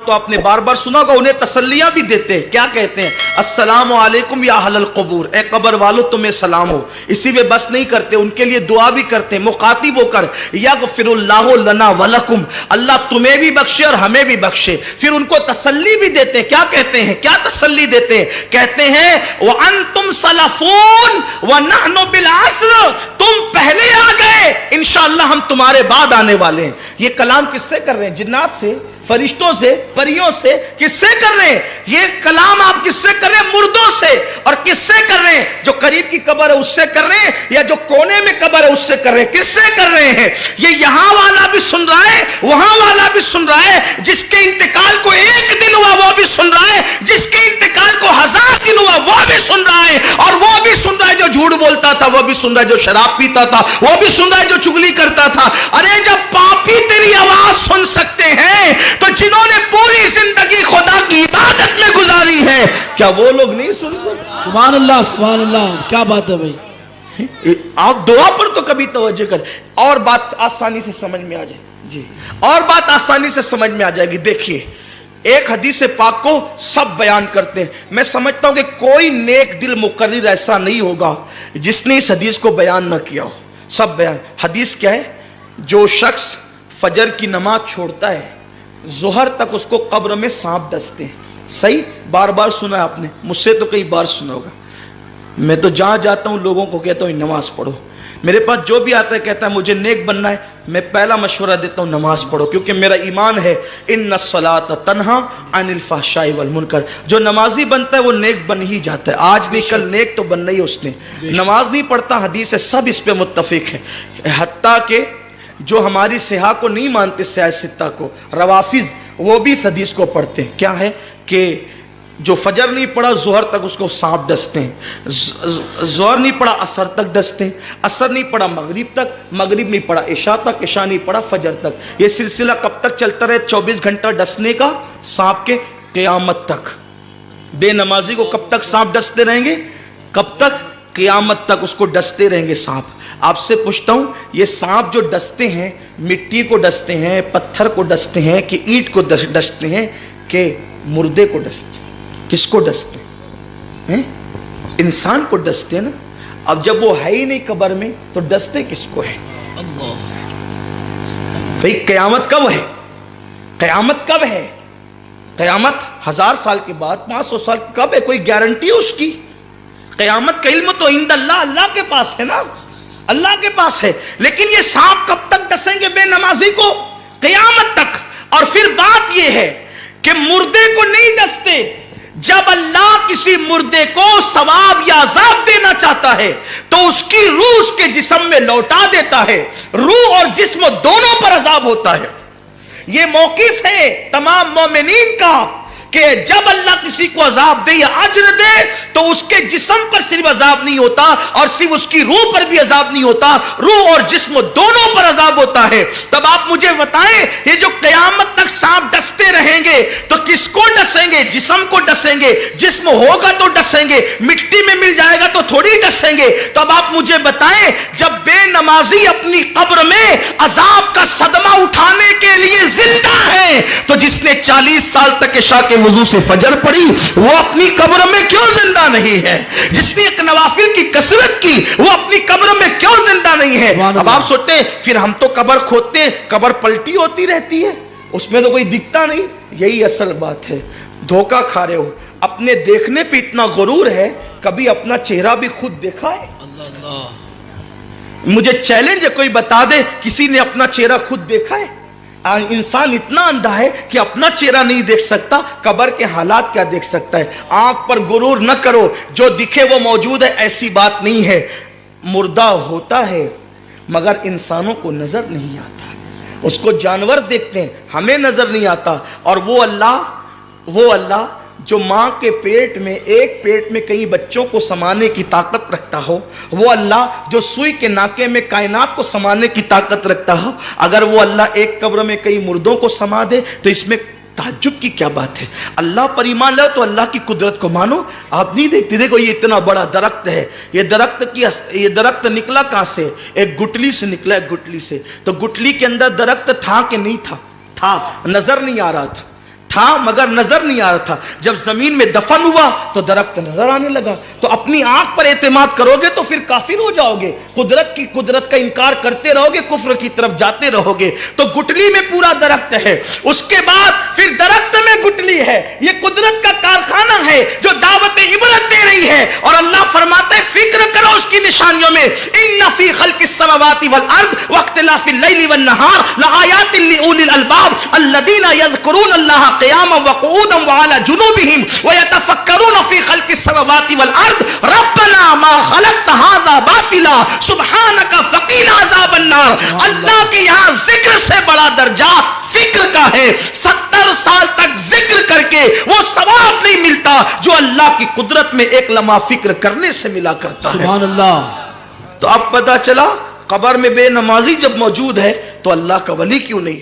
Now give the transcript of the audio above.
तो आपने बार बार सुना होगा, उन्हें तसल्लियां भी देते हैं। क्या कहते हैं? अस्सलामु अलैकुम या अहलल क़ुबूर, ए कब्र वालों तुम्हें सलाम हो। इसी में बस नहीं करते, उनके लिए दुआ भी करते हैं मुखातिब होकर, यगफिरुल्लाहु लना वलकुम, अल्लाह तुम्हें भी बख्शे और हमें भी बख्शे। फिर उनको तसल्ली भी देते हैं। क्या कहते हैं? क्या तसल्ली देते हैं? कहते हैं व अंतुम सलफून व नहनु बिल अस्र, तुम पहले आ गए, इंशाअल्लाह हम तुम्हारे बाद आने वाले हैं। ये कलाम किससे कर रहे हैं? जिन्नात से, फरिश्तों से, परियों से? किससे कर रहे हैं ये कलाम? आप किससे कर रहे हैं? मुर्दों से। और किससे कर रहे हैं? जो करीब की कब्र है उससे कर रहे हैं, या जो कोने में कब्र है उससे कर रहे हैं? किससे कर रहे हैं? ये यहां वाला भी सुन रहा है, वहां वाला भी सुन रहा है, जिसके इंतकाल को 1 दिन हुआ वो भी सुन रहा है, जिसके इंतकाल को 1000 दिन हुआ वो भी सुन रहा है, और वो भी सुन रहा है जो झूठ बोलता था, वो भी सुन रहा है जो शराब पीता था, वो भी सुन रहा है जो चुगली करता था। अरे जब पापी तेरी आवाज सुन सकते हैं, तो जिन्होंने पूरी जिंदगी खुदा की इबादत में गुजारी है, क्या वो लोग नहीं सुन सकते? सुभान अल्लाह, सुभान अल्लाह, क्या बात है भाई। आप दुआ पर तो कभी तवज्जो कर, और बात आसानी से समझ में आ जाए जी, और बात आसानी से समझ में आ जाएगी। देखिए, एक हदीस पाक को सब बयान करते हैं। मैं समझता हूं कि कोई नेक दिल मुकर्रिर ऐसा नहीं होगा जिसने इस हदीस को बयान न किया हो। सब बयान। हदीस क्या है? जो शख्स फजर की नमाज छोड़ता है, जोहर तक उसको कब्र में सांप डसते हैं। सही? बार बार सुना है आपने, मुझसे तो कई बार सुना होगा। मैं तो जहां जाता हूं लोगों को कहता हूं नमाज पढ़ो। मेरे पास जो भी आता है कहता है मुझे नेक बनना है, मैं पहला मशवरा देता हूं नमाज पढ़ो, क्योंकि मेरा ईमान है इन्नस्सलात तन्हा अनिल फहशाई वल मुनकर। जो नमाजी बनता है वो नेक बन ही जाता है। आज नहीं कल नेक तो बनना ही उसने। नमाज नहीं पढ़ता, हदीस है, सब इस पे मुत्तफिक है। हत्ता के जो हमारी सिहा को नहीं मानते, सियासत्ता को, रवाफिज, वो भी इस हदीस को पढ़ते हैं। क्या है कि जो फजर नहीं पढ़ा जोहर तक उसको सांप डसते हैं, जोहर नहीं पढ़ा असर तक डसते हैं, असर नहीं पढ़ा मगरिब तक, मगरिब नहीं पढ़ा इशा तक, इशा नहीं पढ़ा फजर तक। ये सिलसिला कब तक चलता रहे? 24 घंटा डसने का सांप के, क़यामत तक। बेनमाजी को कब तक सांप डसते रहेंगे? कब तक? क़यामत तक उसको डसते रहेंगे सांप। आपसे पूछता हूं, ये सांप जो डसते हैं, मिट्टी को डसते हैं, पत्थर को डसते हैं, कि ईंट को डसते हैं, कि मुर्दे को डसते हैं? किसको डसते हैं? इंसान को डसते हैं ना। अब जब वो है ही नहीं कब्र में, तो डसते किसको है? भाई क़यामत कब है? क़यामत कब है? क़यामत 1000 साल के बाद, 500 साल कब है? कोई गारंटी है उसकी? क़यामत का इल्म तो इंदल्लाह, अल्लाह के पास है ना, अल्लाह के पास है। लेकिन ये सांप कब तक डसेंगे बेनमाजी को? क़यामत तक। और फिर बात यह है कि मुर्दे को नहीं डसते। जब अल्लाह किसी मुर्दे को सवाब या अजाब देना चाहता है तो उसकी रूह उसके जिस्म में लौटा देता है। रूह और जिस्म दोनों पर अजाब होता है। यह मौकिफ है तमाम मोमिनीन का कि जब अल्लाह किसी को अजाब दे या अज्र दे, तो उसके जिस्म पर सिर्फ अजाब नहीं होता, और सिर्फ उसकी रूह पर भी अजाब नहीं होता, रूह और जिस्म दोनों पर अजाब होता है। तब आप मुझे बताएं, ये जो क़यामत तक सांप डसते रहेंगे, तो किसको डसेंगे? जिस्म को डसेंगे। जिस्म होगा तो डसेंगे, मिट्टी में मिल जाएगा तो थोड़ी डसेंगे। तब आप मुझे बताएं, जब बेनमाजी अपनी कब्र में अजाब का सदमा उठाने के लिए जिंदा है, तो जिसने 40 साल तक इशा के वजू से फजर पड़ी, वो अपनी कब्र में क्यों जिंदा नहीं है? जिसने एक नवाफिल की कसरत की, वो अपनी कब्र में क्यों जिंदा नहीं है? अब आप सोचते हैं फिर हम तो कब्र खोदते हैं, कब्र पलटी होती रहती है, उसमें तो कोई दिखता नहीं। यही असल बात है, धोखा खा रहे हो। अपने देखने पे इतना गुरूर है, कभी अपना चेहरा भी खुद देखा है? मुझे चैलेंज है, कोई बता दे किसी ने अपना चेहरा खुद देखा है? इंसान इतना अंधा है कि अपना चेहरा नहीं देख सकता, कब्र के हालात क्या देख सकता है? आंख पर गुरूर न करो, जो दिखे वो मौजूद है, ऐसी बात नहीं है। मुर्दा होता है मगर इंसानों को नजर नहीं आता, उसको जानवर देखते हैं, हमें नजर नहीं आता। और वो अल्लाह जो माँ के पेट में, एक पेट में कई बच्चों को समाने की ताकत रखता हो, वो अल्लाह जो सुई के नाके में कायनात को समाने की ताकत रखता हो, अगर वो अल्लाह एक कब्र में कई मुर्दों को समा दे तो इसमें ताज्जुब की क्या बात है? अल्लाह पर ईमान लाओ तो अल्लाह की कुदरत को मानो। आप नहीं देखते, देखो ये इतना बड़ा दरख्त है, ये दरख्त निकला कहां से? एक गुटली से निकला, एक गुटली से। तो गुटली के अंदर दरख्त था कि नहीं था? था, नजर नहीं आ रहा था। تھا مگر نظر نہیں آ رہا تھا. جب زمین میں دفن ہوا تو درخت نظر آنے لگا. تو اپنی آنکھ پر اعتماد کرو گے تو پھر کافر ہو جاؤ گے. قدرت کا انکار کرتے رہو گے, کفر کی طرف جاتے رہو گے. تو گٹلی میں پورا درخت ہے, اس کے بعد پھر درخت میں گٹلی ہے. یہ قدرت کا کارخانہ ہے جو دعوت عبرت دے رہی ہے. اور اللہ فرماتا ہے فکر کرو اس کی نشانیوں میں, ان فی خلق السماوات والارض واختلاف اللیل والنہار لآیات لأولی الالباب الذین یذکرون اللہ قیاما وقعودا وعلی جنوبہم ویتفکرون فی خلق السماوات والارض ربنا ما خلقت ھذا باطلا سبحانک فقنا عذاب النار. اللہ کے یہاں ذکر سے بڑا درجہ فکر کا ہے. 70 سال تک ذکر کر کے وہ ثواب نہیں ملتا جو اللہ کی قدرت میں ایک لمحہ فکر کرنے سے ملا کرتا ہے. سبحان اللہ. تو اب پتا چلا قبر میں بے نمازی جب موجود ہے تو اللہ کا ولی کیوں نہیں؟